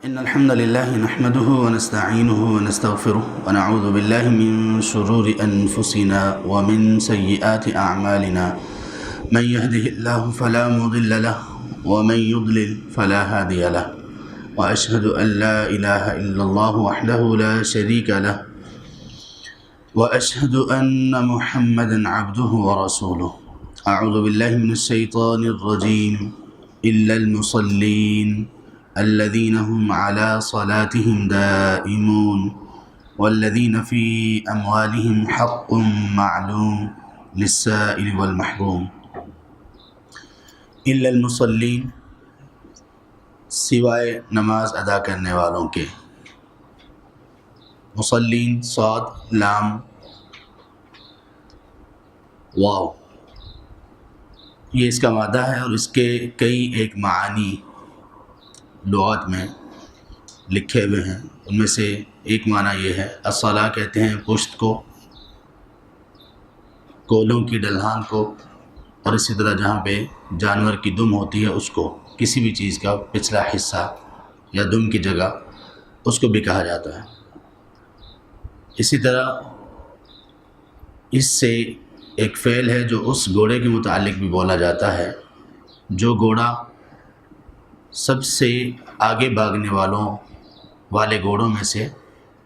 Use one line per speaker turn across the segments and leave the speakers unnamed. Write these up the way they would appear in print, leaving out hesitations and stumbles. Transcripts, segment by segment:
إن الحمد لله نحمده ونستعينه ونستغفره ونعوذ بالله من شرور أنفسنا ومن سيئات أعمالنا من يهده الله فلا مضل له ومن يضلل فلا هادي له وأشهد أن لا إله إلا الله وحده لا شريك له وأشهد أن محمدا عبده ورسوله أعوذ بالله من الشيطان الرجيم إلا المصلين الذين هم على صلاتهم دائمون والذين في أموالهم حق معلوم للسائل والمحروم إلا المصلين سوائے نماز ادا کرنے والوں کے. مصلین صاد لام واو یہ اس کا مادہ ہے اور اس کے کئی ایک معانی لغات میں لکھے ہوئے ہیں. ان میں سے ایک معنی یہ ہے الصلاۃ کہتے ہیں پشت کو، کولوں کی ڈلہان کو، اور اسی طرح جہاں پہ جانور کی دم ہوتی ہے اس کو، کسی بھی چیز کا پچھلا حصہ یا دم کی جگہ اس کو بھی کہا جاتا ہے. اسی طرح اس سے ایک فعل ہے جو اس گھوڑے کے متعلق بھی بولا جاتا ہے جو گھوڑا سب سے آگے بھاگنے والے گھوڑوں میں سے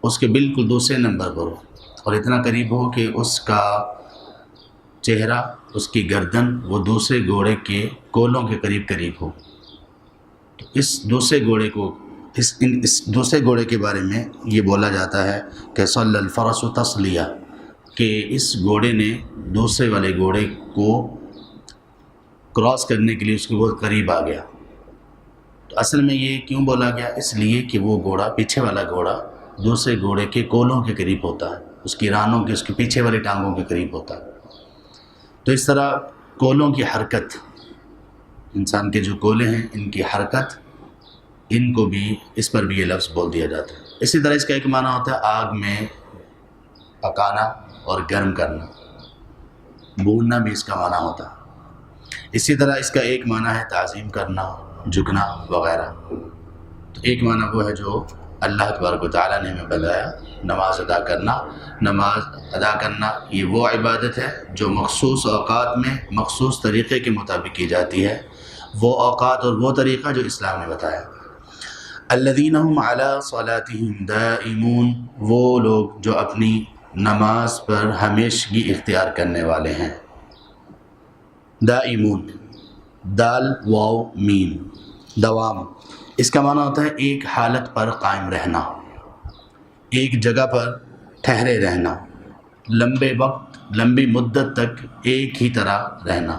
اس کے بالکل دوسرے نمبر پر ہو اور اتنا قریب ہو کہ اس کا چہرہ، اس کی گردن وہ دوسرے گھوڑے کے کولوں کے قریب ہو. تو اس دوسرے گھوڑے کے بارے میں یہ بولا جاتا ہے کہ صلی الفرس تصلیہ، کہ اس گھوڑے نے دوسرے والے گھوڑے کو کراس کرنے کے لیے اس کے بہت قریب آ گیا. تو اصل میں یہ کیوں بولا گیا؟ اس لیے کہ وہ گھوڑا، پیچھے والا گھوڑا دوسرے گھوڑے کے کولوں کے قریب ہوتا ہے، اس کی رانوں کے، اس کے پیچھے والی ٹانگوں کے قریب ہوتا ہے. تو اس طرح کولوں کی حرکت، انسان کے جو کولے ہیں ان کی حرکت، ان کو بھی اس پر بھی یہ لفظ بول دیا جاتا ہے. اسی طرح اس کا ایک معنی ہوتا ہے آگ میں پکانا اور گرم کرنا، بھوننا بھی اس کا معنی ہوتا ہے. اسی طرح اس کا ایک معنی ہے تعظیم کرنا، جھکنا وغیرہ. تو ایک معنی وہ ہے جو اللہ تبارک و تعالیٰ نے ہمیں بتایا، نماز ادا کرنا. نماز ادا کرنا یہ وہ عبادت ہے جو مخصوص اوقات میں مخصوص طریقے کے مطابق کی جاتی ہے، وہ اوقات اور وہ طریقہ جو اسلام نے بتایا. الذین هم علی صلاتهم دائمون، وہ لوگ جو اپنی نماز پر ہمیشگی اختیار کرنے والے ہیں. دائمون، دال واو میم، دوام. اس کا معنی ہوتا ہے ایک حالت پر قائم رہنا، ایک جگہ پر ٹھہرے رہنا، لمبے وقت، لمبی مدت تک ایک ہی طرح رہنا.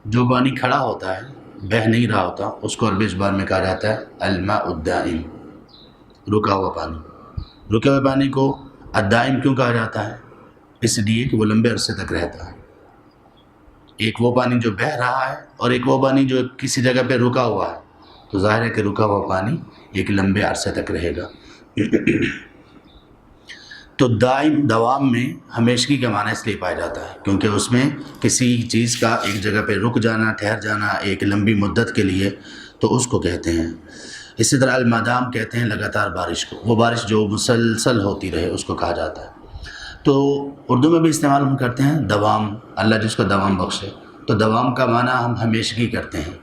جو پانی کھڑا ہوتا ہے، بہہ نہیں رہا ہوتا، اس کو عربی زبان میں کہا جاتا ہے الماء الدائم، رکا ہوا پانی. رکے ہوئے پانی کو الدائم کیوں کہا جاتا ہے؟ اس لیے کہ وہ لمبے عرصے تک رہتا ہے. ایک وہ پانی جو بہہ رہا ہے اور ایک وہ پانی جو کسی جگہ پہ رکا ہوا ہے. تو ظاہر ہے کہ رکا ہوا پانی ایک لمبے عرصے تک رہے گا. تو دائم، دوام میں ہمیشگی کا معنی اس لیے پایا جاتا ہے کیونکہ اس میں کسی چیز کا ایک جگہ پہ رک جانا، ٹھہر جانا ایک لمبی مدت کے لیے، تو اس کو کہتے ہیں. اسی طرح المادام کہتے ہیں لگاتار بارش کو، وہ بارش جو مسلسل ہوتی رہے اس کو کہا جاتا ہے. تو اردو میں بھی استعمال ہم کرتے ہیں دوام، اللہ جس کو دوام بخشے. تو دوام کا معنی ہم ہمیشگی کرتے ہیں،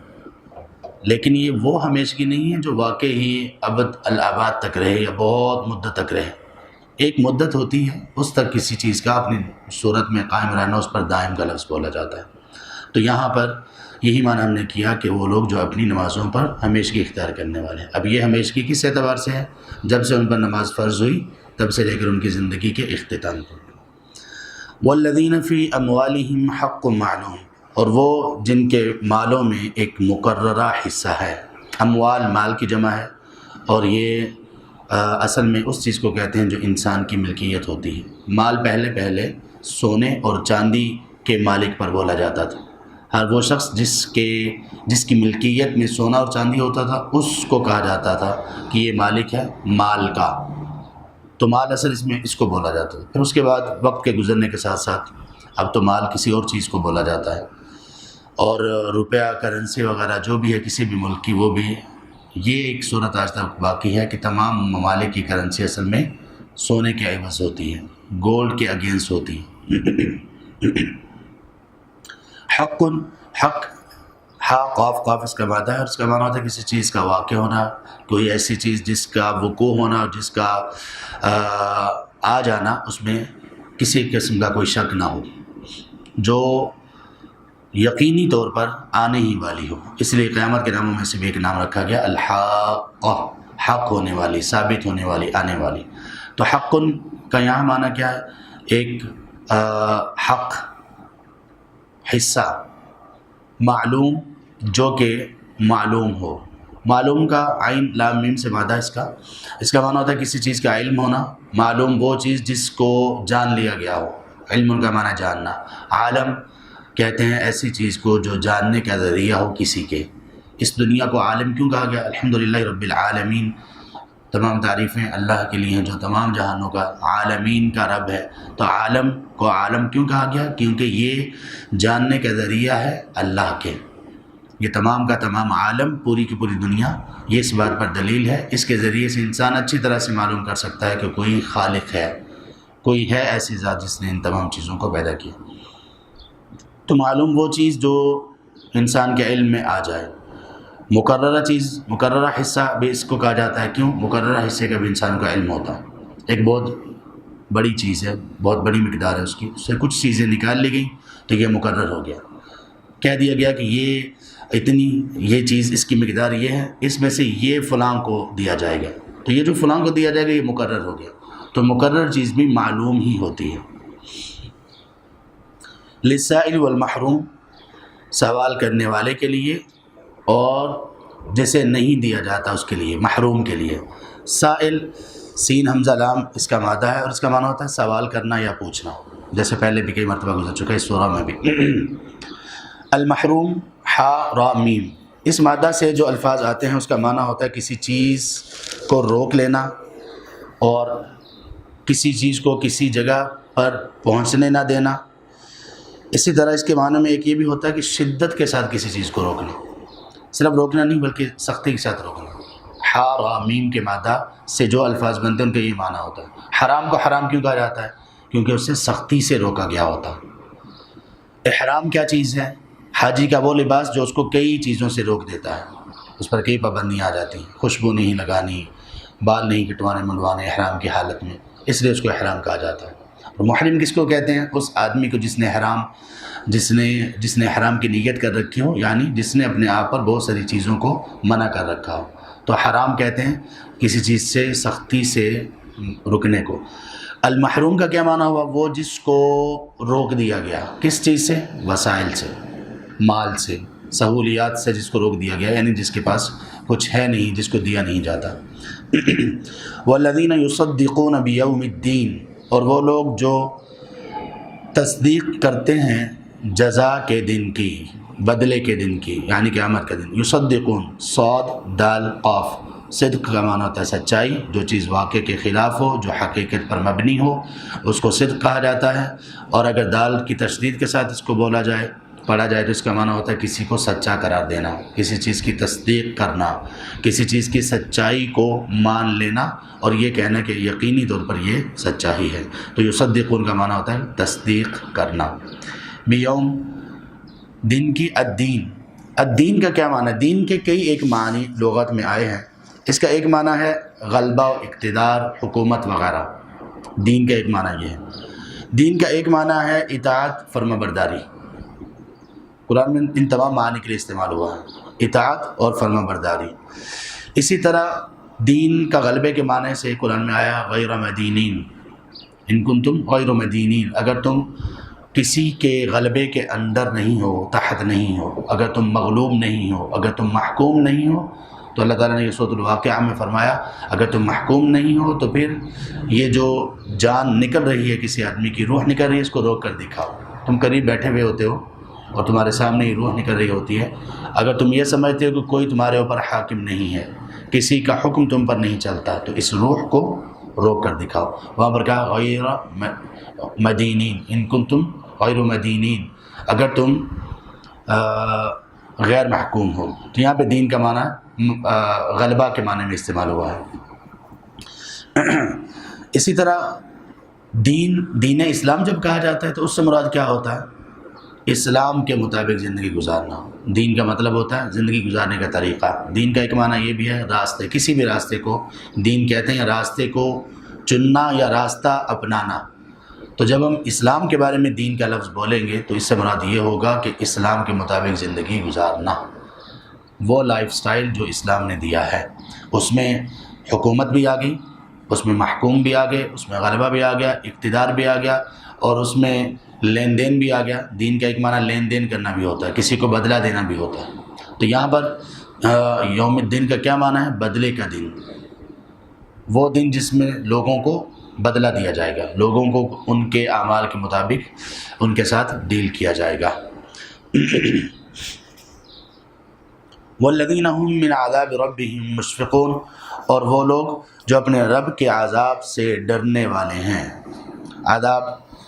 لیکن یہ وہ ہمیشگی نہیں ہے جو واقعی ہی ابد الآباد تک رہے یا بہت مدت تک رہے. ایک مدت ہوتی ہے، اس تک کسی چیز کا اپنی صورت میں قائم رہنا، اس پر دائم کا لفظ بولا جاتا ہے. تو یہاں پر یہی معنی ہم نے کیا کہ وہ لوگ جو اپنی نمازوں پر ہمیشگی اختیار کرنے والے ہیں. اب یہ ہمیشگی کس اعتبار سے ہے؟ جب سے ان پر نماز فرض ہوئی تب سے لے کر ان کی زندگی کے اختتام تک. والذین فی اموالہم حق معلوم، اور وہ جن کے مالوں میں ایک مقررہ حصہ ہے. اموال مال کی جمع ہے، اور یہ اصل میں اس چیز کو کہتے ہیں جو انسان کی ملکیت ہوتی ہے. مال پہلے سونے اور چاندی کے مالک پر بولا جاتا تھا. ہر وہ شخص جس کی ملکیت میں سونا اور چاندی ہوتا تھا اس کو کہا جاتا تھا کہ یہ مالک ہے مال کا. تو مال اصل اس کو بولا جاتا ہے. پھر اس کے بعد وقت کے گزرنے کے ساتھ ساتھ اب تو مال کسی اور چیز کو بولا جاتا ہے. اور روپیہ، کرنسی وغیرہ جو بھی ہے کسی بھی ملک کی، وہ بھی یہ ایک صورت آج تک باقی ہے کہ تمام ممالک کی کرنسی اصل میں سونے کے عوض ہوتی ہے، گولڈ کے اگینسٹ ہوتی ہے۔ حق، حق، ہا قاف، قاف اس کا مادہ ہے اور اس کا معنی ہوتا ہے کسی چیز کا واقع ہونا، کوئی ایسی چیز جس کا وقوع ہونا، جس کا آ جانا، اس میں کسی قسم کا کوئی شک نہ ہو، جو یقینی طور پر آنے ہی والی ہو۔ اس لیے قیامت کے ناموں میں سے بھی ایک نام رکھا گیا الحاقہ، حق ہونے والی، ثابت ہونے والی، آنے والی۔ تو حق کا یہاں معنی کیا ہے؟ ایک حق، حصہ، معلوم، جو کہ معلوم ہو۔ معلوم کا عین لام میم سے مادہ اس کا معنی ہوتا ہے کسی چیز کا علم ہونا۔ معلوم وہ چیز جس کو جان لیا گیا ہو، علم ان کا معنی جاننا۔ عالم کہتے ہیں ایسی چیز کو جو جاننے کا ذریعہ ہو کسی کے۔ اس دنیا کو عالم کیوں کہا گیا؟ الحمدللہ رب العالمین، تمام تعریفیں اللہ کے لیے ہیں جو تمام جہانوں کا عالمین کا رب ہے۔ تو عالم کو عالم کیوں کہا گیا؟ کیونکہ یہ جاننے کا ذریعہ ہے اللہ کے۔ یہ تمام کا تمام عالم، پوری کی پوری دنیا، یہ اس بات پر دلیل ہے، اس کے ذریعے سے انسان اچھی طرح سے معلوم کر سکتا ہے کہ کوئی خالق ہے، کوئی ہے ایسی ذات جس نے ان تمام چیزوں کو پیدا کیا۔ تو معلوم وہ چیز جو انسان کے علم میں آ جائے۔ مقررہ چیز، مقررہ حصہ بھی اس کو کہا جاتا ہے۔ کیوں؟ مقررہ حصے کا بھی انسان کا علم ہوتا ہے۔ ایک بہت بڑی چیز ہے، بہت بڑی مقدار ہے اس سے کچھ چیزیں نکال لی گئیں تو یہ مقرر ہو گیا، کہہ دیا گیا کہ یہ اتنی، یہ چیز اس کی مقدار یہ ہے، اس میں سے یہ فلاں کو دیا جائے گا، تو یہ جو فلاں کو دیا جائے گا یہ مقرر ہو گیا۔ تو مقرر چیز بھی معلوم ہی ہوتی ہے۔ للسائل والمحروم، سوال کرنے والے کے لیے اور جسے نہیں دیا جاتا اس کے لیے، محروم کے لیے۔ سائل، سین حمزہ لام اس کا مادہ ہے اور اس کا معنی ہوتا ہے سوال کرنا یا پوچھنا، جیسے پہلے بھی کئی مرتبہ گزر چکا ہے اس سورہ میں بھی۔ المحروم، حا را میم، اس مادہ سے جو الفاظ آتے ہیں اس کا معنی ہوتا ہے کسی چیز کو روک لینا اور کسی چیز کو کسی جگہ پر پہنچنے نہ دینا۔ اسی طرح اس کے معنی میں ایک یہ بھی ہوتا ہے کہ شدت کے ساتھ کسی چیز کو روکنا، صرف روکنا نہیں بلکہ سختی کے ساتھ روکنا۔ حا را میم کے مادہ سے جو الفاظ بنتے ہیں ان کا یہ معنی ہوتا ہے۔ حرام کو حرام کیوں کہا جاتا ہے؟ کیونکہ اس سے سختی سے روکا گیا ہوتا ہے۔ احرام کیا چیز ہے؟ حاجی کا وہ لباس جو اس کو کئی چیزوں سے روک دیتا ہے، اس پر کئی پابندیاں آ جاتی ہیں، خوشبو نہیں لگانی، بال نہیں کٹوانے منڈوانے احرام کی حالت میں، اس لیے اس کو احرام کہا جاتا ہے۔ اور محرم کس کو کہتے ہیں؟ اس آدمی کو جس نے حرام کی نیت کر رکھی ہو، یعنی جس نے اپنے آپ پر بہت ساری چیزوں کو منع کر رکھا ہو، تو حرام کہتے ہیں کسی چیز سے سختی سے رکنے کو۔ المحروم کا کیا معنی ہوا؟ وہ جس کو روک دیا گیا، کس چیز سے؟ وسائل سے، مال سے، سہولیات سے جس کو روک دیا گیا، یعنی جس کے پاس کچھ ہے نہیں، جس کو دیا نہیں جاتا۔ والذین یصدقون بیوم الدین، اور وہ لوگ جو تصدیق کرتے ہیں جزا کے دن کی، بدلے کے دن کی، یعنی قیامت کا دن۔ یصدقون، صاد دال قاف، صدق کا معنی ہوتا ہے سچائی، جو چیز واقع کے خلاف ہو، جو حقیقت پر مبنی ہو، اس کو صدق کہا جاتا ہے۔ اور اگر دال کی تشدید کے ساتھ اس کو بولا جائے، پڑھا جائے تو اس کا معنی ہوتا ہے کسی کو سچا قرار دینا، کسی چیز کی تصدیق کرنا، کسی چیز کی سچائی کو مان لینا اور یہ کہنا کہ یقینی طور پر یہ سچا ہی ہے۔ تو یصدقون کا معنی ہوتا ہے تصدیق کرنا۔ بیوم، دن کی، الدین، الدین کا کیا معنی ہے؟ دین کے کئی ایک معنی لغت میں آئے ہیں۔ اس کا ایک معنی ہے غلبہ و اقتدار، حکومت وغیرہ، دین کا ایک معنی یہ ہے۔ دین کا ایک معنی ہے اطاعت، فرما برداری، قرآن میں ان تمام معنی کے لیے استعمال ہوا ہے، اطاعت اور فرما برداری۔ اسی طرح دین کا غلبے کے معنی سے قرآن میں آیا غیر مدینین، ان کنتم غیر مدینین، اگر تم کسی کے غلبے کے اندر نہیں ہو، تحت نہیں ہو، اگر تم مغلوب نہیں ہو، اگر تم محکوم نہیں ہو، تو اللہ تعالیٰ نے یہ سورۃ الواقعہ میں فرمایا اگر تم محکوم نہیں ہو تو پھر یہ جو جان نکل رہی ہے، کسی آدمی کی روح نکل رہی ہے، اس کو روک کر دکھاؤ۔ تم قریب بیٹھے ہوئے ہوتے ہو اور تمہارے سامنے ہی روح نکل رہی ہوتی ہے، اگر تم یہ سمجھتے ہو کہ کوئی تمہارے اوپر حاکم نہیں ہے، کسی کا حکم تم پر نہیں چلتا، تو اس روح کو روک کر دکھاؤ۔ وہاں پر کہا غیر مدینین، ان کنتم غیر مدینین، اگر تم غیر محکوم ہو. تو یہاں پہ دین کا معنی غلبہ کے معنی میں استعمال ہوا ہے. اسی طرح دین اسلام جب کہا جاتا ہے تو اس سے مراد کیا ہوتا ہے؟ اسلام کے مطابق زندگی گزارنا. دین کا مطلب ہوتا ہے زندگی گزارنے کا طریقہ. دین کا ایک معنی یہ بھی ہے راستے، کسی بھی راستے کو دین کہتے ہیں، راستے کو چننا یا راستہ اپنانا. تو جب ہم اسلام کے بارے میں دین کا لفظ بولیں گے تو اس سے مراد یہ ہوگا کہ اسلام کے مطابق زندگی گزارنا، وہ لائف سٹائل جو اسلام نے دیا ہے. اس میں حکومت بھی آ گئی، اس میں محکوم بھی آ گئے، اس میں غلبہ بھی آ گیا، اقتدار بھی آ گیا، اور اس میں لین دین بھی آ گیا. دین کا ایک معنی لین دین کرنا بھی ہوتا ہے، کسی کو بدلہ دینا بھی ہوتا ہے. تو یہاں پر یوم الدین کا کیا معنی ہے؟ بدلے کا دن، وہ دن جس میں لوگوں کو بدلہ دیا جائے گا، لوگوں کو ان کے اعمال کے مطابق ان کے ساتھ ڈیل کیا جائے گا. والذین هم من عذاب ربهم مشفقون، اور وہ لوگ جو اپنے رب کے عذاب سے ڈرنے والے ہیں. عذاب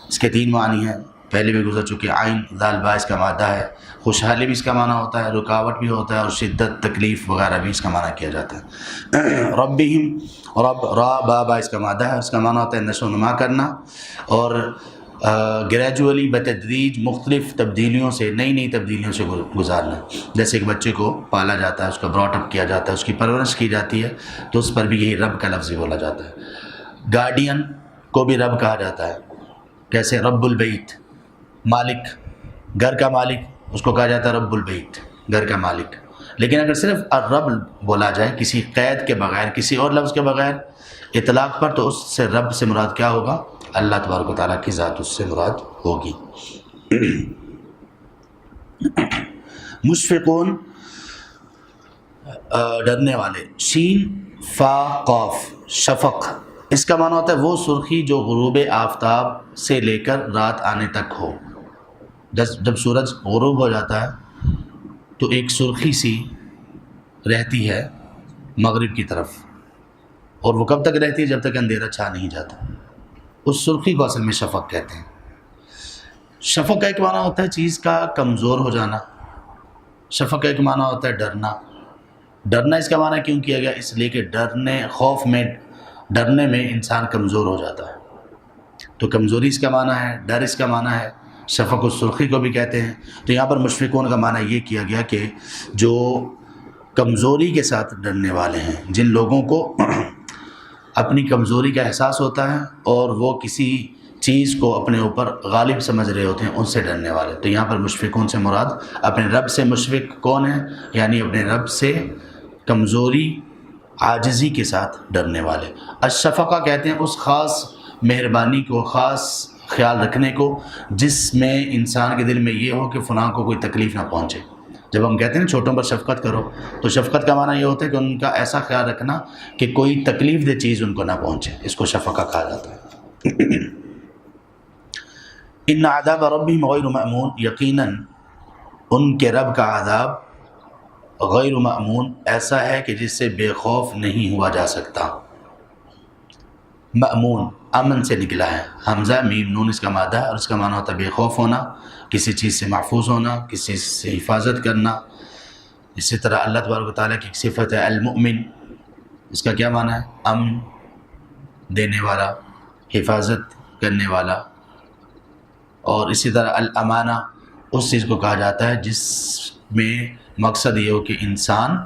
اس کے 3 معنی ہیں، پہلے بھی گزر چکے. عین ذال با اس کا مادہ ہے، خوشحالی بھی اس کا معنی ہوتا ہے، رکاوٹ بھی ہوتا ہے، اور شدت تکلیف وغیرہ بھی اس کا معنی کیا جاتا ہے. ربہم، رب را با اس کا مادہ ہے، اس کا معنی ہوتا ہے نشو و نما کرنا، اور گریجولی بتدریج مختلف تبدیلیوں سے، نئی تبدیلیوں سے گزارنا. جیسے ایک بچے کو پالا جاتا ہے، اس کا براٹ اپ کیا جاتا ہے، اس کی پرورش کی جاتی ہے، تو اس پر بھی یہی رب کا لفظ بولا جاتا ہے. گارڈین کو بھی رب کہا جاتا ہے، کیسے رب البیت، مالک، گھر کا مالک، اس کو کہا جاتا ہے رب البیت، گھر کا مالک. لیکن اگر صرف الرب بولا جائے کسی قید کے بغیر، کسی اور لفظ کے بغیر، اطلاق پر، تو اس سے رب سے مراد کیا ہوگا؟ اللہ تبارک و تعالیٰ کی ذات اس سے مراد ہوگی. مشفقون ڈرنے والے. شین فا قاف شفق، اس کا معنی ہوتا ہے وہ سرخی جو غروب آفتاب سے لے کر رات آنے تک ہو. جب سورج غروب ہو جاتا ہے تو ایک سرخی سی رہتی ہے مغرب کی طرف، اور وہ کب تک رہتی ہے؟ جب تک اندھیرا چھا نہیں جاتا. اس سرخی کو اصل میں شفق کہتے ہیں. شفق کا ایک معنی ہوتا ہے چیز کا کمزور ہو جانا. شفق کا ایک معنی ہوتا ہے ڈرنا. ڈرنا اس کا معنی کیوں کیا گیا؟ اس لیے کہ ڈرنے میں انسان کمزور ہو جاتا ہے. تو کمزوری اس کا معنی ہے، ڈر اس کا معنی ہے، شفق السرخی کو بھی کہتے ہیں. تو یہاں پر مشفقون کا معنی یہ کیا گیا کہ جو کمزوری کے ساتھ ڈرنے والے ہیں، جن لوگوں کو اپنی کمزوری کا احساس ہوتا ہے اور وہ کسی چیز کو اپنے اوپر غالب سمجھ رہے ہوتے ہیں، ان سے ڈرنے والے. تو یہاں پر مشفقون سے مراد اپنے رب سے مشفق کون ہے؟ یعنی اپنے رب سے کمزوری، عاجزی کے ساتھ ڈرنے والے. الشفقہ کہتے ہیں اس خاص مہربانی کو، خاص خیال رکھنے کو جس میں انسان کے دل میں یہ ہو کہ فلاں کو کوئی تکلیف نہ پہنچے. جب ہم کہتے ہیں چھوٹوں پر شفقت کرو، تو شفقت کا معنی یہ ہوتا ہے کہ ان کا ایسا خیال رکھنا کہ کوئی تکلیف دہ چیز ان کو نہ پہنچے. اس کو شفقہ کہا جاتا ہے. ان عذاب ربہم غیر مأمون، یقیناً ان کے رب کا عذاب غیر مأمون ایسا ہے کہ جس سے بے خوف نہیں ہوا جا سکتا. مأمون امن سے نکلا ہے، حمزہ میم نون اس کا مادہ ہے، اور اس کا معنی ہوتا ہے بے خوف ہونا، کسی چیز سے محفوظ ہونا، کسی چیز سے حفاظت کرنا. اسی طرح اللہ تبارک و تعالیٰ کی ایک صفت ہے المؤمن، اس کا کیا معنی ہے؟ امن دینے والا، حفاظت کرنے والا. اور اسی طرح الامانہ اس چیز کو کہا جاتا ہے جس میں مقصد یہ ہو کہ انسان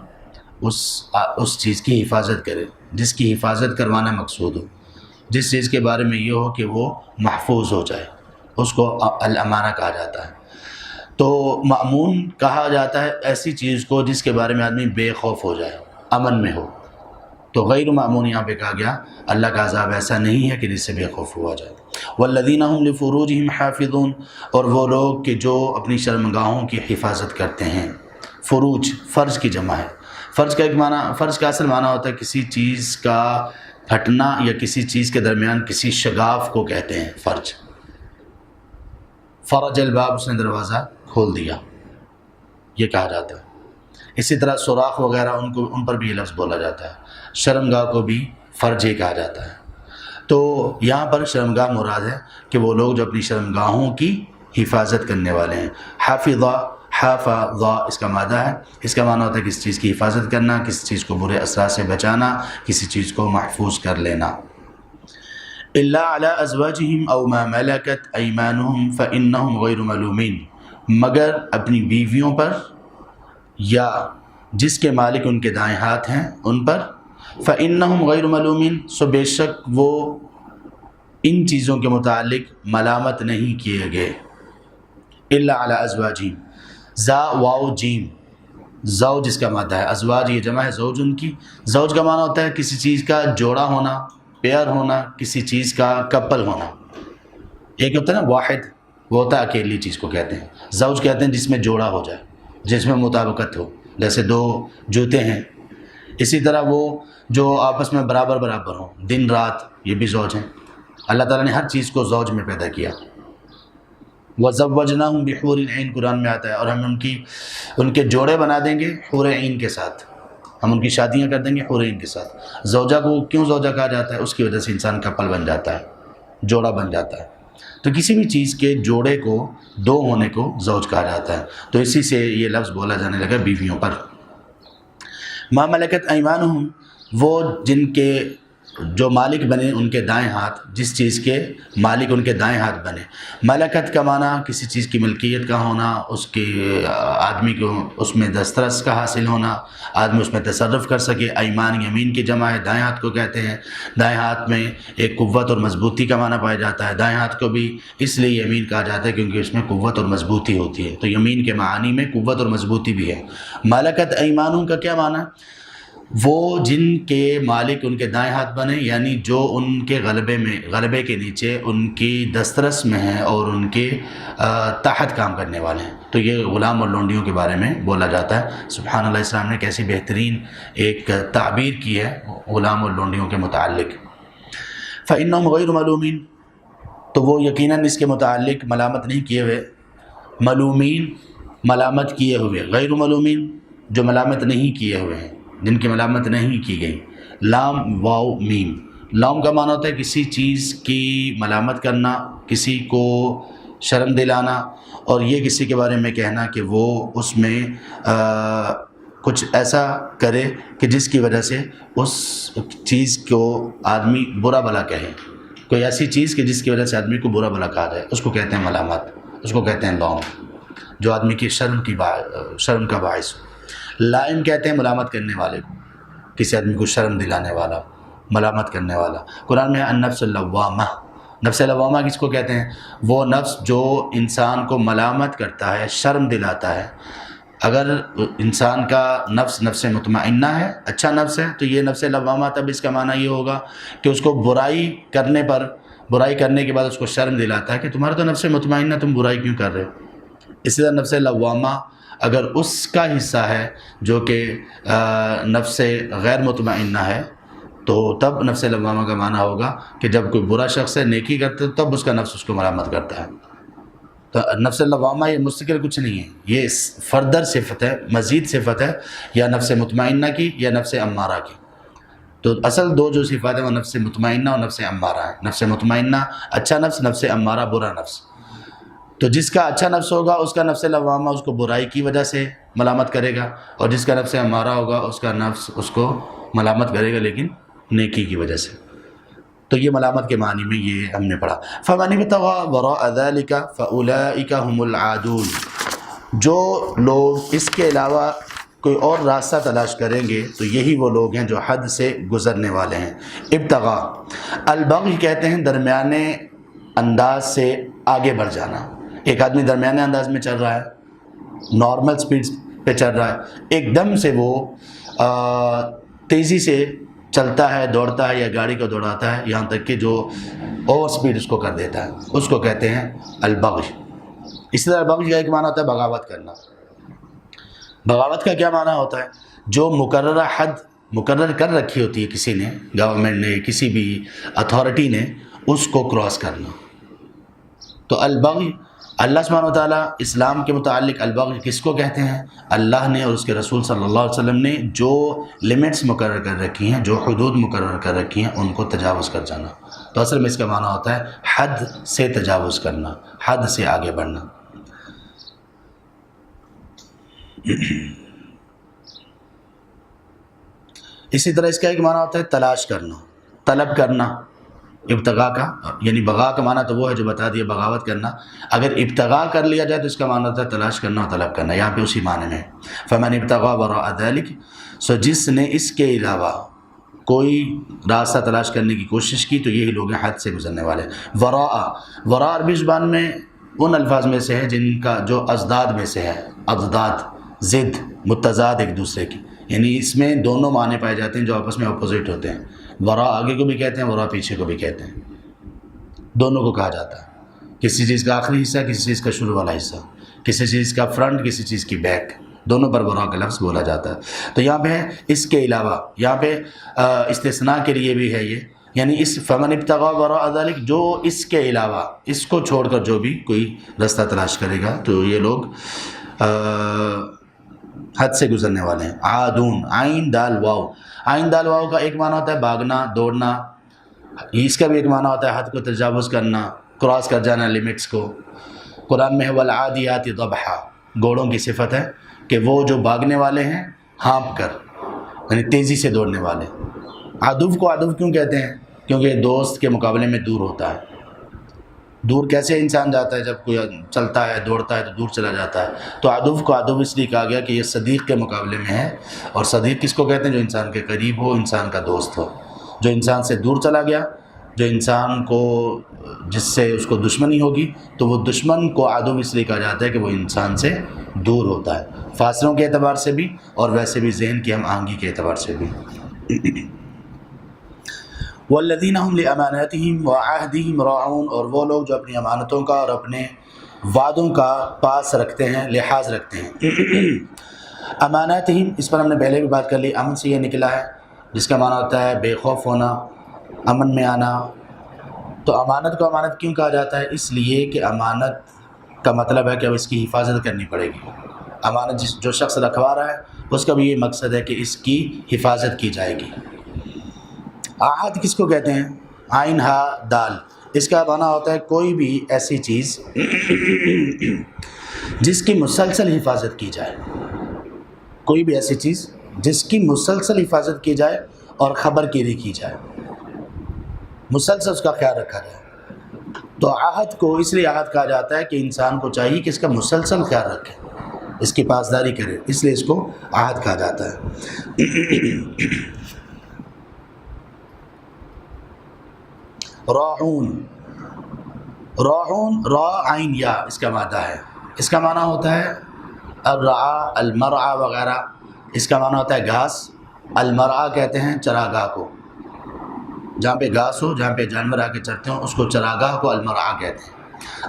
اس چیز کی حفاظت کرے، جس کی حفاظت کروانا مقصود ہو، جس چیز کے بارے میں یہ ہو کہ وہ محفوظ ہو جائے، اس کو الامانہ کہا جاتا ہے. تو مأمون کہا جاتا ہے ایسی چیز کو جس کے بارے میں آدمی بے خوف ہو جائے، امن میں ہو. تو غیر مأمون یہاں پہ کہا گیا اللہ کا عذاب ایسا نہیں ہے کہ جس سے بے خوف ہوا جائے. والذین هم لفروجہم حافظون، اور وہ لوگ کہ جو اپنی شرمگاہوں کی حفاظت کرتے ہیں. فروج فرج کی جمع ہے. فرج کا ایک معنی، فرج کا اصل معنی ہوتا ہے کسی چیز کا پھٹنا یا کسی چیز کے درمیان کسی شگاف کو کہتے ہیں فرج. فرج الباب، اس نے دروازہ کھول دیا، یہ کہا جاتا ہے. اسی طرح سوراخ وغیرہ ان پر بھی یہ لفظ بولا جاتا ہے. شرمگاہ کو بھی فرج ہی کہا جاتا ہے. تو یہاں پر شرمگاہ مراد ہے کہ وہ لوگ جو اپنی شرمگاہوں کی حفاظت کرنے والے ہیں. حافظ اس کا مادہ ہے، اس کا معنی ہوتا ہے کسی چیز کی حفاظت کرنا، کسی چیز کو برے اثرات سے بچانا، کسی چیز کو محفوظ کر لینا۔ الا علی ازواجہم او ما ملکت ایمانہم فانہم غیر ملومین، مگر اپنی بیویوں پر یا جس کے مالک ان کے دائیں ہاتھ ہیں ان پر، فانہم غیر ملومین، سو بے شک وہ ان چیزوں کے متعلق ملامت نہیں کیے گئے۔ الا علی ازواجہم، زا واو جیم، زوج اس کا مادہ ہے، ازواج یہ جمع ہے زوج ان کی۔ زوج کا معنی ہوتا ہے کسی چیز کا جوڑا ہونا، پیئر ہونا، کسی چیز کا کپل ہونا۔ ایک ہوتا ہے نا واحد، وہ ہوتا ہے اکیلی چیز کو کہتے ہیں، زوج کہتے ہیں جس میں جوڑا ہو جائے، جس میں مطابقت ہو، جیسے دو جوتے ہیں، اسی طرح وہ جو آپس میں برابر برابر ہوں، دن رات، یہ بھی زوج ہیں۔ اللہ تعالیٰ نے ہر چیز کو زوج میں پیدا کیا۔ وَزَوَّجْنَاهُمْ بِحُورٍ عِينٍ قرآن میں آتا ہے، اور ہم ان کے جوڑے بنا دیں گے حور عین کے ساتھ، ہم ان کی شادیاں کر دیں گے حور عین کے ساتھ۔ زوجہ کو کیوں زوجہ کہا جاتا ہے؟ اس کی وجہ سے انسان کپل بن جاتا ہے، جوڑا بن جاتا ہے۔ تو کسی بھی چیز کے جوڑے کو، دو ہونے کو زوج کہا جاتا ہے، تو اسی سے یہ لفظ بولا جانے لگا بیویوں پر۔ ما ملکت ایمانہم، وہ جن کے جو مالک بنے ان کے دائیں ہاتھ، جس چیز کے مالک ان کے دائیں ہاتھ بنے۔ ملکت کا معنی کسی چیز کی ملکیت کا ہونا، اس کے آدمی کو اس میں دسترس کا حاصل ہونا، آدمی اس میں تصرف کر سکے۔ ایمان یمین کی جمع ہے، دائیں ہاتھ کو کہتے ہیں۔ دائیں ہاتھ میں ایک قوت اور مضبوطی کا معنی پایا جاتا ہے۔ دائیں ہاتھ کو بھی اس لیے یمین کہا جاتا ہے کیونکہ اس میں قوت اور مضبوطی ہوتی ہے، تو یمین کے معانی میں قوت اور مضبوطی بھی ہے۔ ملکت ایمانہم کا کیا معنی؟ وہ جن کے مالک ان کے دائیں ہاتھ بنے، یعنی جو ان کے غلبے کے نیچے ان کی دسترس میں ہیں اور ان کے تحت کام کرنے والے ہیں، تو یہ غلام اور لونڈیوں کے بارے میں بولا جاتا ہے۔ سبحان اللہ، اسلام نے کیسی بہترین ایک تعبیر کی ہے غلام اور لونڈیوں کے متعلق۔ فإنہم غیر ملومین، تو وہ یقیناً اس کے متعلق ملامت نہیں کیے ہوئے۔ ملومین ملامت کیے ہوئے، غیر ملومین جو ملامت نہیں کیے ہوئے ہیں، جن کی ملامت نہیں کی گئی۔ لام واو میم، لام کا معنی ہوتا ہے کسی چیز کی ملامت کرنا، کسی کو شرم دلانا، اور یہ کسی کے بارے میں کہنا کہ وہ اس میں کچھ ایسا کرے کہ جس کی وجہ سے اس چیز کو آدمی برا بھلا کہے، کوئی ایسی چیز کہ جس کی وجہ سے آدمی کو برا بھلا کہا جائے، اس کو کہتے ہیں ملامت، اس کو کہتے ہیں لام، جو آدمی کی شرم کا باعث ہو۔ لائم کہتے ہیں ملامت کرنے والے کو، کسی آدمی کو شرم دلانے والا، ملامت کرنے والا۔ قرآن میں النفس اللوامہ، نفس لوامہ کس کو کہتے ہیں؟ وہ نفس جو انسان کو ملامت کرتا ہے، شرم دلاتا ہے۔ اگر انسان کا نفس نفس مطمئنہ ہے، اچھا نفس ہے، تو یہ نفس لوامہ، تب اس کا معنی یہ ہوگا کہ اس کو برائی کرنے کے بعد اس کو شرم دلاتا ہے کہ تمہارا تو نفس مطمئنہ، تم برائی کیوں کر رہے ہو۔ اسی طرح نفس لوامہ اگر اس کا حصہ ہے جو کہ نفس غیر مطمئنہ ہے، تو تب نفس لوامہ کا معنی ہوگا کہ جب کوئی برا شخص ہے، نیکی کرتا ہے، تب اس کا نفس اس کو ملامت کرتا ہے۔ تو نفس لوامہ یہ مستقل کچھ نہیں ہے، یہ فردر صفت ہے، مزید صفت ہے، یا نفس مطمئنہ کی یا نفس امارہ کی۔ تو اصل دو جو صفات ہیں وہ نفس مطمئنہ اور نفس امارہ ہے۔ نفس مطمئنہ اچھا نفس، نفس امارہ برا نفس۔ تو جس کا اچھا نفس ہوگا اس کا نفس لوامہ اس کو برائی کی وجہ سے ملامت کرے گا، اور جس کا نفس امارہ ہوگا اس کا نفس اس کو ملامت کرے گا لیکن نیکی کی وجہ سے۔ تو یہ ملامت کے معنی میں یہ ہم نے پڑھا۔ فَمَنِ ابْتَغَىٰ وَرَاءَ ذَٰلِكَ فَأُولَٰئِكَ هُمُ الْعَادُونَ، جو لوگ اس کے علاوہ کوئی اور راستہ تلاش کریں گے تو یہی وہ لوگ ہیں جو حد سے گزرنے والے ہیں۔ ابتغاء، البغی کہتے ہیں درمیانے انداز سے آگے بڑھ جانا۔ ایک آدمی درمیانے انداز میں چل رہا ہے، نارمل سپیڈ پہ چل رہا ہے، ایک دم سے وہ تیزی سے چلتا ہے، دوڑتا ہے، یا گاڑی کو دوڑاتا ہے، یہاں تک کہ جو اوور سپیڈ اس کو کر دیتا ہے، اس کو کہتے ہیں البغی۔ اس طرح البغی کا ایک معنی ہوتا ہے بغاوت کرنا۔ بغاوت کا کیا معنی ہوتا ہے؟ جو مقررہ حد مقرر کر رکھی ہوتی ہے کسی نے، گورنمنٹ نے، کسی بھی اتھارٹی نے، اس کو کراس کرنا۔ تو البغی، اللہ سبحانہ وتعالیٰ اسلام کے متعلق البغی کس کو کہتے ہیں؟ اللہ نے اور اس کے رسول صلی اللہ علیہ وسلم نے جو لمٹس مقرر کر رکھی ہیں، جو حدود مقرر کر رکھی ہیں، ان کو تجاوز کر جانا۔ تو اصل میں اس کا معنی ہوتا ہے حد سے تجاوز کرنا، حد سے آگے بڑھنا۔ اسی طرح اس کا ایک معنی ہوتا ہے تلاش کرنا، طلب کرنا، ابتغاء کا، یعنی بغا کا معنی تو وہ ہے جو بتا دیا بغاوت کرنا، اگر ابتغاء کر لیا جائے تو اس کا معنی ہوتا ہے تلاش کرنا اور طلب کرنا، یہاں پہ اسی معنی میں فمن ابتغى وراء ذلك، سو جس نے اس کے علاوہ کوئی راستہ تلاش کرنے کی کوشش کی تو یہی لوگ ہیں حد سے گزرنے والے۔ وراء عربی زبان میں ان الفاظ میں سے ہے جن کا جو ازداد میں سے ہے، ازداد ضد متضاد ایک دوسرے کی، یعنی اس میں دونوں معنی پائے جاتے ہیں جو آپس میں اپوزٹ ہوتے ہیں۔ وراء آگے کو بھی کہتے ہیں، وراء پیچھے کو بھی کہتے ہیں، دونوں کو کہا جاتا ہے، کسی چیز کا آخری حصہ، کسی چیز کا شروع والا حصہ، کسی چیز کا فرنٹ، کسی چیز کی بیک، دونوں پر وراء کا لفظ بولا جاتا ہے۔ تو یہاں پہ ہے اس کے علاوہ، یہاں پہ استثناء کے لیے بھی ہے یہ، یعنی اس فمن ابتغى وراء ذلك، جو اس کے علاوہ، اس کو چھوڑ کر جو بھی کوئی راستہ تلاش کرے گا تو یہ لوگ حد سے گزرنے والے ہیں۔ عادون، عین دال واو، عین دال واو کا ایک معنی ہوتا ہے بھاگنا، دوڑنا، اس کا بھی ایک معنی ہوتا ہے حد کو تجاوز کرنا، کراس کر جانا لمٹس کو۔ قرآن میں ہے والعادیات ضبحا، گھوڑوں کی صفت ہے کہ وہ جو بھاگنے والے ہیں ہانپ کر، یعنی تیزی سے دوڑنے والے۔ عدو کو عدو کیوں کہتے ہیں؟ کیونکہ دوست کے مقابلے میں دور ہوتا ہے۔ دور کیسے انسان جاتا ہے؟ جب کوئی چلتا ہے، دوڑتا ہے تو دور چلا جاتا ہے، تو عدو کو عدو اس لیے کہا گیا کہ یہ صدیق کے مقابلے میں ہے۔ اور صدیق کس کو کہتے ہیں؟ جو انسان کے قریب ہو، انسان کا دوست ہو۔ جو انسان سے دور چلا گیا، جو انسان کو، جس سے اس کو دشمنی ہوگی، تو وہ دشمن کو عدو اس لیے کہا جاتا ہے کہ وہ انسان سے دور ہوتا ہے، فاصلوں کے اعتبار سے بھی اور ویسے بھی ذہن کی ہم آہنگی کے اعتبار سے بھی۔ والذین هم لاماناتهم وعهدهم راعون، اور وہ لوگ جو اپنی امانتوں کا اور اپنے وعدوں کا پاس رکھتے ہیں، لحاظ رکھتے ہیں۔ اماناتهم، اس پر ہم نے پہلے بھی بات کر لی، امن سے یہ نکلا ہے جس کا معنی ہوتا ہے بے خوف ہونا، امن میں آنا۔ تو امانت کو امانت کیوں کہا جاتا ہے؟ اس لیے کہ امانت کا مطلب ہے کہ اب اس کی حفاظت کرنی پڑے گی۔ امانت جو شخص رکھوا رہا ہے اس کا بھی یہ مقصد ہے کہ اس کی حفاظت کی جائے گی۔ عہد کس کو کہتے ہیں؟ عین ہا دال، اس کا معنی ہوتا ہے کوئی بھی ایسی چیز جس کی مسلسل حفاظت کی جائے، کوئی بھی ایسی چیز جس کی مسلسل حفاظت کی جائے اور خبر گیری کی جائے، مسلسل اس کا خیال رکھا جائے۔ تو عہد کو اس لیے عہد کہا جاتا ہے کہ انسان کو چاہیے کہ اس کا مسلسل خیال رکھے، اس کی پاسداری کرے، اس لیے اس کو عہد کہا جاتا ہے۔ راعون، راعون را عین یا اس کا مادہ ہے، اس کا معنی ہوتا ہے الرعا، المرعا وغیرہ، اس کا معنی ہوتا ہے گھاس۔ المرعا کہتے ہیں چراگاہ کو، جہاں پہ گھاس ہو، جہاں پہ جانور آ کے چرتے ہوں، اس کو چراگاہ کو المرعا کہتے ہیں۔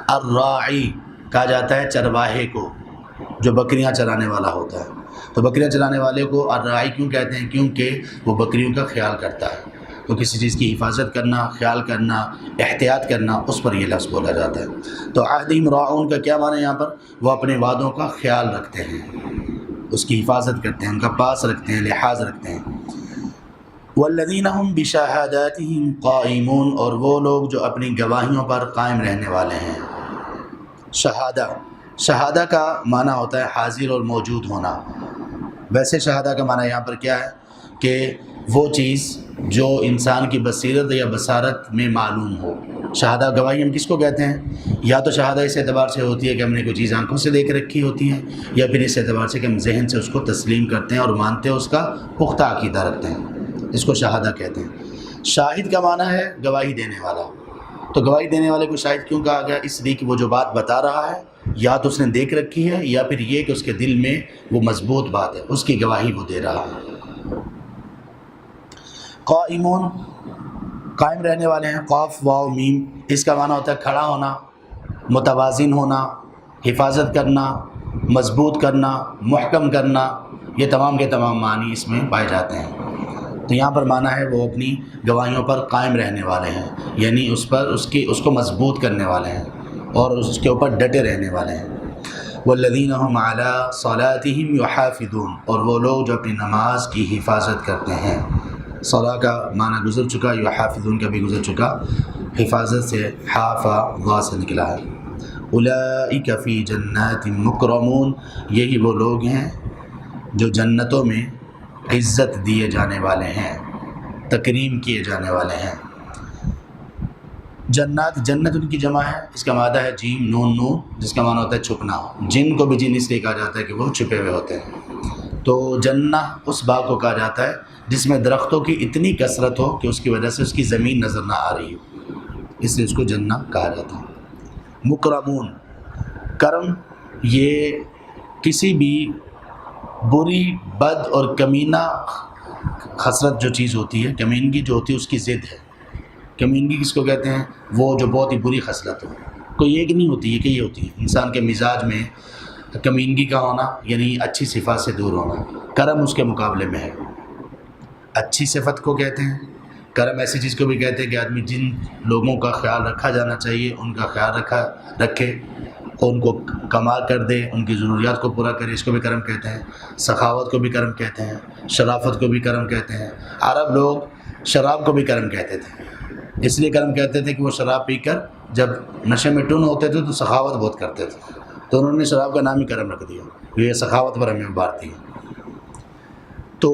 الراعی کہا جاتا ہے چرواہے کو، جو بکریاں چرانے والا ہوتا ہے۔ تو بکریاں چرانے والے کو الراعی کیوں کہتے ہیں؟ کیونکہ وہ بکریوں کا خیال کرتا ہے، تو کسی چیز کی حفاظت کرنا، خیال کرنا، احتیاط کرنا، اس پر یہ لفظ بولا جاتا ہے۔ تو عہدہم راعون کا کیا معنی ہے یہاں پر؟ وہ اپنے وعدوں کا خیال رکھتے ہیں، اس کی حفاظت کرتے ہیں، ان کا پاس رکھتے ہیں، لحاظ رکھتے ہیں۔ والذین هم بشہاداتہم قائمون، اور وہ لوگ جو اپنی گواہیوں پر قائم رہنے والے ہیں۔ شہادہ، شہادہ کا معنی ہوتا ہے حاضر اور موجود ہونا۔ ویسے شہادہ کا معنی یہاں پر کیا ہے کہ وہ چیز جو انسان کی بصیرت یا بصارت میں معلوم ہو۔ شہادہ گواہی ہم کس کو کہتے ہیں؟ یا تو شہادہ اس اعتبار سے ہوتی ہے کہ ہم نے کوئی چیز آنکھوں سے دیکھ رکھی ہوتی ہیں، یا پھر اس اعتبار سے کہ ہم ذہن سے اس کو تسلیم کرتے ہیں اور مانتے ہیں، اس کا پختہ عقیدہ رکھتے ہیں، اس کو شہادہ کہتے ہیں۔ شاہد کا معنی ہے گواہی دینے والا۔ تو گواہی دینے والے کو شاہد کیوں کہا گیا؟ اس لیے کہ وہ جو بات بتا رہا ہے یا تو اس نے دیکھ رکھی ہے، یا پھر یہ کہ اس کے دل میں وہ مضبوط بات ہے، اس کی گواہی وہ دے رہا ہے۔ قائمون، قائم رہنے والے ہیں، قاف واو میم، اس کا معنی ہوتا ہے کھڑا ہونا، متوازن ہونا، حفاظت کرنا، مضبوط کرنا، محکم کرنا، یہ تمام کے تمام معنی اس میں پائے جاتے ہیں۔ تو یہاں پر معنی ہے وہ اپنی گواہیوں پر قائم رہنے والے ہیں، یعنی اس کو مضبوط کرنے والے ہیں اور اس کے اوپر ڈٹے رہنے والے ہیں۔ والذین هم علی صلاتہم یحافظون، اور وہ لوگ جو اپنی نماز کی حفاظت کرتے ہیں۔ صلاح کا معنی گزر چکا، یحافظون کا بھی گزر چکا، حفاظت سے حافظ ضا سے نکلا ہے۔ اولئک فی جنات مکرمون، یہی وہ لوگ ہیں جو جنتوں میں عزت دیے جانے والے ہیں، تکریم کیے جانے والے ہیں۔ جنت، جنت ان کی جمع ہے، اس کا مادہ ہے جیم نون نون، جس کا معنی ہوتا ہے چھپنا۔ جن کو بھی جن اس لیے کہا جاتا ہے کہ وہ چھپے ہوئے ہوتے ہیں۔ تو جنہ اس باغ کو کہا جاتا ہے جس میں درختوں کی اتنی کثرت ہو کہ اس کی وجہ سے اس کی زمین نظر نہ آ رہی ہو، اس لیے اس کو جنہ کہا جاتا ہے۔ مکرمون، کرم یہ کسی بھی بری، بد اور کمینہ خسرت جو چیز ہوتی ہے، کمینگی جو ہوتی ہے اس کی ضد ہے۔ کمینگی کس کو کہتے ہیں؟ وہ جو بہت ہی بری خصلت ہو، کوئی ایک نہیں ہوتی، یہ کئی ہوتی ہے۔ انسان کے مزاج میں کمینگی کا ہونا یعنی اچھی صفات سے دور ہونا، کرم اس کے مقابلے میں ہے۔ اچھی صفت کو کہتے ہیں کرم، ایسی چیز کو بھی کہتے ہیں کہ آدمی جن لوگوں کا خیال رکھا جانا چاہیے ان کا خیال رکھے اور ان کو کما کر دے، ان کی ضروریات کو پورا کرے، اس کو بھی کرم کہتے ہیں۔ سخاوت کو بھی کرم کہتے ہیں، شرافت کو بھی کرم کہتے ہیں۔ عرب لوگ شراب کو بھی کرم کہتے تھے، اس لیے کرم کہتے تھے کہ وہ شراب پی کر جب نشے میں ٹن ہوتے تھے تو سخاوت بہت کرتے تھے، تو انہوں نے شراب کا نام ہی کرم رکھ دیا، یہ سخاوت پر ہمیں ابھارتی ہے۔ تو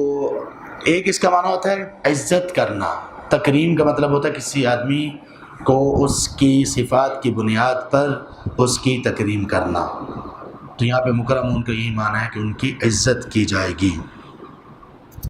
ایک اس کا معنی ہوتا ہے عزت کرنا، تکریم کا مطلب ہوتا ہے کسی آدمی کو اس کی صفات کی بنیاد پر اس کی تکریم کرنا۔ تو یہاں پہ مکرم ان کا یہی معنی ہے کہ ان کی عزت کی جائے گی۔